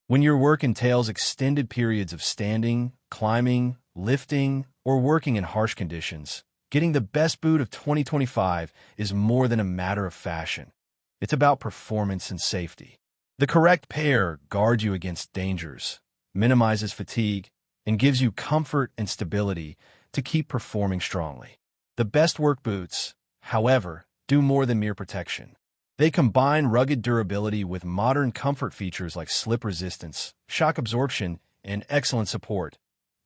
When your work entails extended periods of standing, climbing, lifting, or working in harsh conditions, getting the best boot of 2025 is more than a matter of fashion. It's about performance and safety. The correct pair guards you against dangers, minimizes fatigue, and gives you comfort and stability to keep performing strongly. The best work boots, however, do more than mere protection. They combine rugged durability with modern comfort features like slip resistance, shock absorption, and excellent support,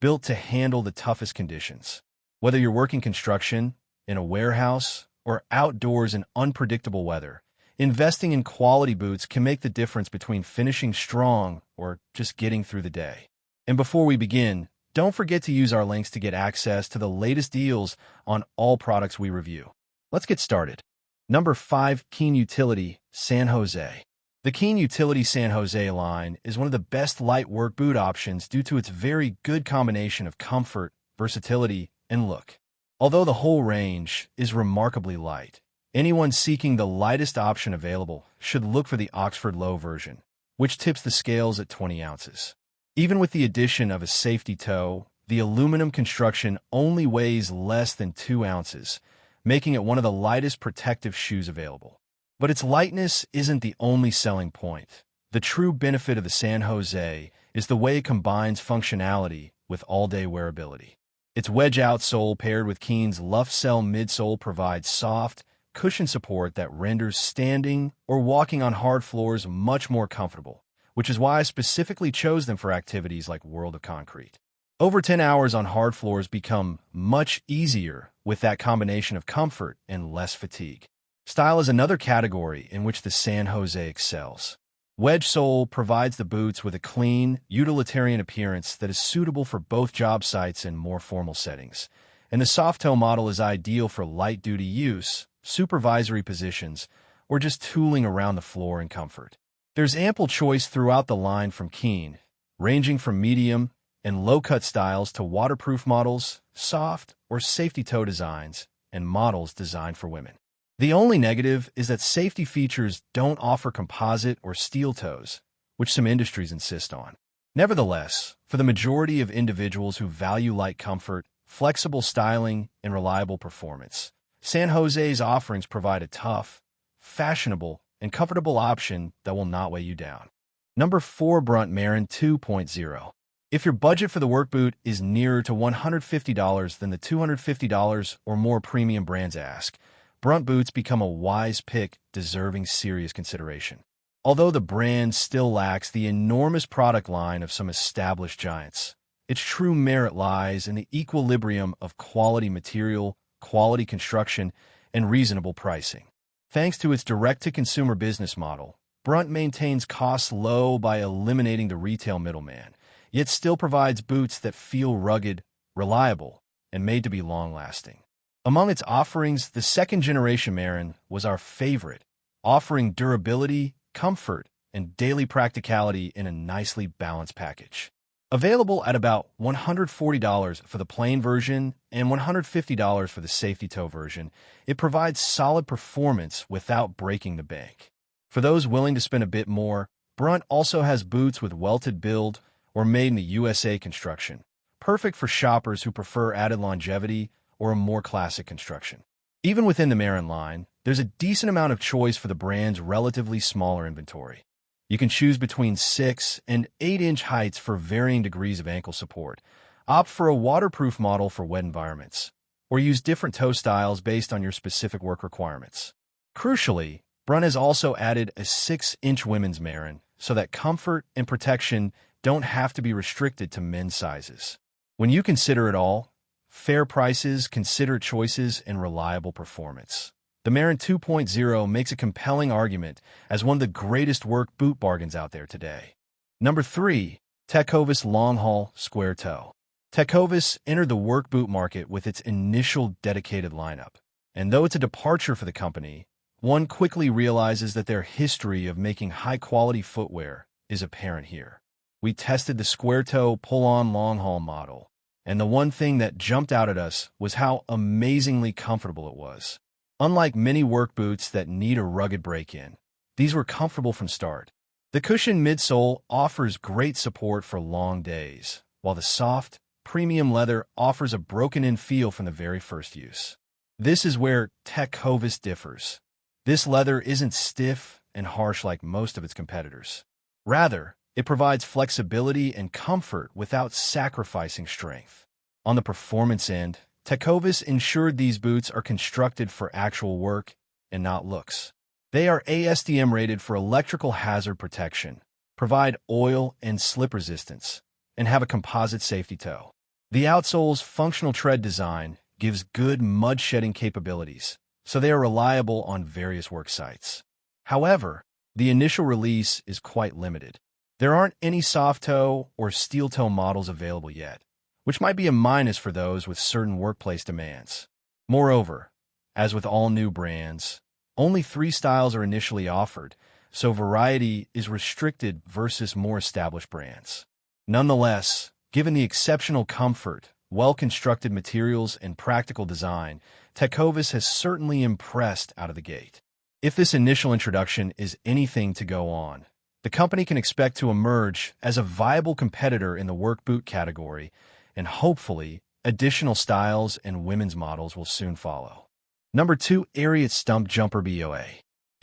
built to handle the toughest conditions. Whether you're working construction, in a warehouse, or outdoors in unpredictable weather, investing in quality boots can make the difference between finishing strong or just getting through the day. And before we begin, don't forget to use our links to get access to the latest deals on all products we review. Let's get started. Number 5. Keen Utility San Jose. The Keen Utility San Jose line is one of the best light work boot options due to its very good combination of comfort, versatility, and look. Although the whole range is remarkably light, anyone seeking the lightest option available should look for the Oxford Low version, which tips the scales at 20 ounces. Even with the addition of a safety toe, the aluminum construction only weighs less than 2 ounces, making it one of the lightest protective shoes available. But its lightness isn't the only selling point. The true benefit of the San Jose is the way it combines functionality with all-day wearability. Its wedge-out sole paired with Keen's Luft-Cell midsole provides soft, cushioned support that renders standing or walking on hard floors much more comfortable, which is why I specifically chose them for activities like World of Concrete. Over 10 hours on hard floors become much easier with that combination of comfort and less fatigue. Style is another category in which the San Jose excels. Wedge sole provides the boots with a clean, utilitarian appearance that is suitable for both job sites and more formal settings. And the soft toe model is ideal for light-duty use, supervisory positions, or just tooling around the floor in comfort. There's ample choice throughout the line from Keen, ranging from medium and low-cut styles to waterproof models, soft or safety toe designs, and models designed for women. The only negative is that safety features don't offer composite or steel toes, which some industries insist on. Nevertheless, for the majority of individuals who value light comfort, flexible styling, and reliable performance, San Jose's offerings provide a tough, fashionable, and comfortable option that will not weigh you down. Number 4. Brunt Marin 2.0. If your budget for the work boot is nearer to $150 than the $250 or more premium brands ask, Brunt boots become a wise pick deserving serious consideration. Although the brand still lacks the enormous product line of some established giants, its true merit lies in the equilibrium of quality material, quality construction, and reasonable pricing. Thanks to its direct-to-consumer business model, Brunt maintains costs low by eliminating the retail middleman, yet still provides boots that feel rugged, reliable, and made to be long-lasting. Among its offerings, the second-generation Marin was our favorite, offering durability, comfort, and daily practicality in a nicely balanced package. Available at about $140 for the plain version and $150 for the safety toe version, it provides solid performance without breaking the bank. For those willing to spend a bit more, Brunt also has boots with welted build or made in the USA construction, perfect for shoppers who prefer added longevity or a more classic construction. Even within the Marin line, there's a decent amount of choice for the brand's relatively smaller inventory. You can choose between 6 and 8-inch heights for varying degrees of ankle support, opt for a waterproof model for wet environments, or use different toe styles based on your specific work requirements. Crucially, Brunt has also added a 6-inch women's Marin so that comfort and protection don't have to be restricted to men's sizes. When you consider it all, fair prices, considerate choices, and reliable performance, the Marin 2.0 makes a compelling argument as one of the greatest work boot bargains out there today. Number 3. Tecovas Longhaul Square Toe. Tecovas entered the work boot market with its initial dedicated lineup, and though it's a departure for the company, one quickly realizes that their history of making high-quality footwear is apparent here. We tested the square toe pull-on Longhaul model, and the one thing that jumped out at us was how amazingly comfortable it was. Unlike many work boots that need a rugged break-in, these were comfortable from start. The cushioned midsole offers great support for long days, while the soft, premium leather offers a broken-in feel from the very first use. This is where Tecovas differs. This leather isn't stiff and harsh like most of its competitors. Rather, it provides flexibility and comfort without sacrificing strength. On the performance end, Tecovas ensured these boots are constructed for actual work and not looks. They are ASTM rated for electrical hazard protection, provide oil and slip resistance, and have a composite safety toe. The outsole's functional tread design gives good mud shedding capabilities, so they are reliable on various work sites. However, the initial release is quite limited. There aren't any soft toe or steel toe models available yet, which might be a minus for those with certain workplace demands. Moreover, as with all new brands, only 3 styles are initially offered, so variety is restricted versus more established brands. Nonetheless, given the exceptional comfort, well-constructed materials, and practical design, Tecovas has certainly impressed out of the gate. If this initial introduction is anything to go on, the company can expect to emerge as a viable competitor in the work boot category, and hopefully, additional styles and women's models will soon follow. Number 2. Ariat Stump Jumper BOA.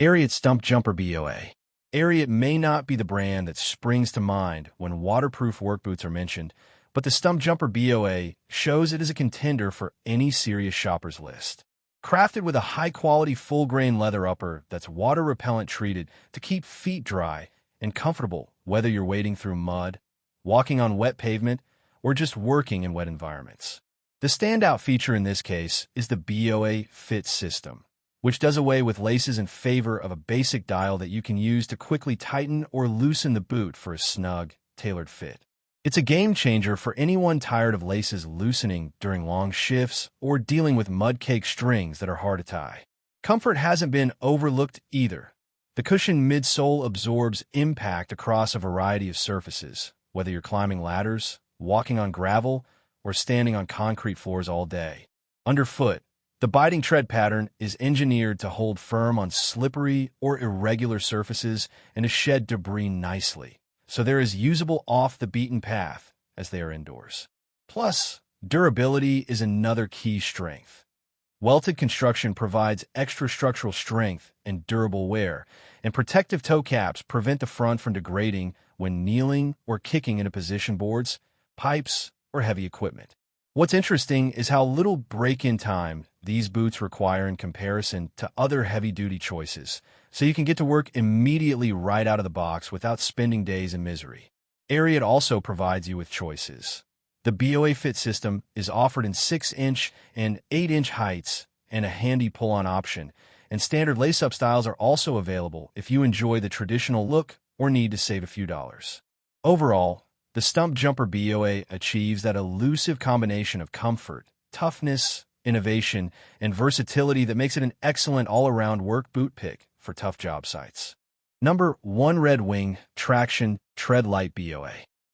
Ariat Stump Jumper BOA. Ariat may not be the brand that springs to mind when waterproof work boots are mentioned, but the Stump Jumper BOA shows it as a contender for any serious shopper's list. Crafted with a high-quality full-grain leather upper that's water-repellent treated to keep feet dry and comfortable whether you're wading through mud, walking on wet pavement, or just working in wet environments. The standout feature in this case is the BOA Fit System, which does away with laces in favor of a basic dial that you can use to quickly tighten or loosen the boot for a snug, tailored fit. It's a game changer for anyone tired of laces loosening during long shifts or dealing with mud-caked strings that are hard to tie. Comfort hasn't been overlooked either. The cushioned midsole absorbs impact across a variety of surfaces, whether you're climbing ladders, walking on gravel, or standing on concrete floors all day. Underfoot, the biting tread pattern is engineered to hold firm on slippery or irregular surfaces and to shed debris nicely, so there is usable off-the-beaten path as they are indoors. Plus, durability is another key strength. Welted construction provides extra structural strength and durable wear, and protective toe caps prevent the front from degrading when kneeling or kicking into position boards, pipes, or heavy equipment. What's interesting is how little break-in time these boots require in comparison to other heavy-duty choices, so you can get to work immediately right out of the box without spending days in misery. Ariat also provides you with choices. The BOA Fit System is offered in 6-inch and 8-inch heights and a handy pull-on option, and standard lace-up styles are also available if you enjoy the traditional look or need to save a few dollars. Overall, the Stump Jumper BOA achieves that elusive combination of comfort, toughness, innovation, and versatility that makes it an excellent all-around work boot pick for tough job sites. Number 1. Red Wing Traction Tread Lite BOA.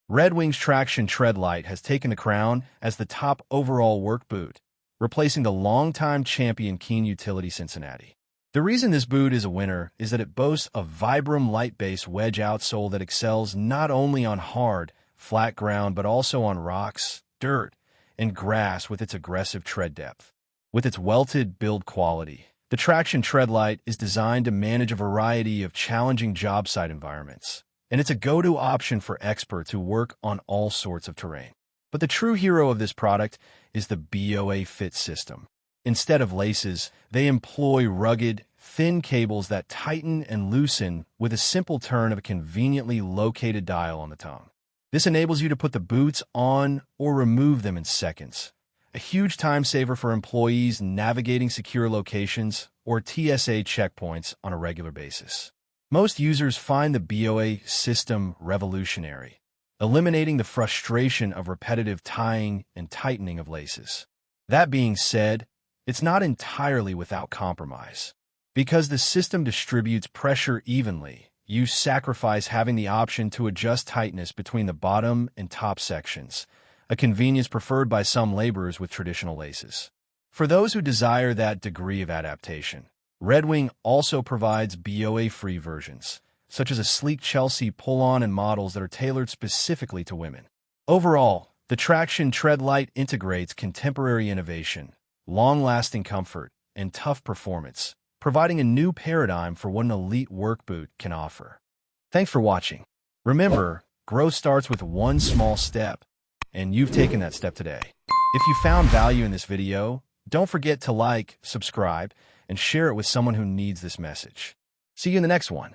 Red Wing's Traction Tread Lite has taken the crown as the top overall work boot, replacing the longtime champion Keen Utility Cincinnati. The reason this boot is a winner is that it boasts a Vibram light-based wedge outsole that excels not only on hard, flat ground but also on rocks, dirt, and grass with its aggressive tread depth. With its welted build quality, the Traction Tread Lite is designed to manage a variety of challenging job site environments, and it's a go-to option for experts who work on all sorts of terrain. But the true hero of this product is the BOA Fit System. Instead of laces, they employ rugged, thin cables that tighten and loosen with a simple turn of a conveniently located dial on the tongue. This enables you to put the boots on or remove them in seconds, a huge time saver for employees navigating secure locations or TSA checkpoints on a regular basis. Most users find the BOA system revolutionary, eliminating the frustration of repetitive tying and tightening of laces. That being said, it's not entirely without compromise. Because the system distributes pressure evenly, you sacrifice having the option to adjust tightness between the bottom and top sections, a convenience preferred by some laborers with traditional laces. For those who desire that degree of adaptation, Red Wing also provides BOA-free versions, such as a sleek Chelsea pull-on and models that are tailored specifically to women. Overall, the Traction Tread Lite integrates contemporary innovation, long-lasting comfort, and tough performance, providing a new paradigm for what an elite work boot can offer. Thanks for watching. Remember, growth starts with one small step, and you've taken that step today. If you found value in this video, don't forget to like, subscribe, and share it with someone who needs this message. See you in the next one.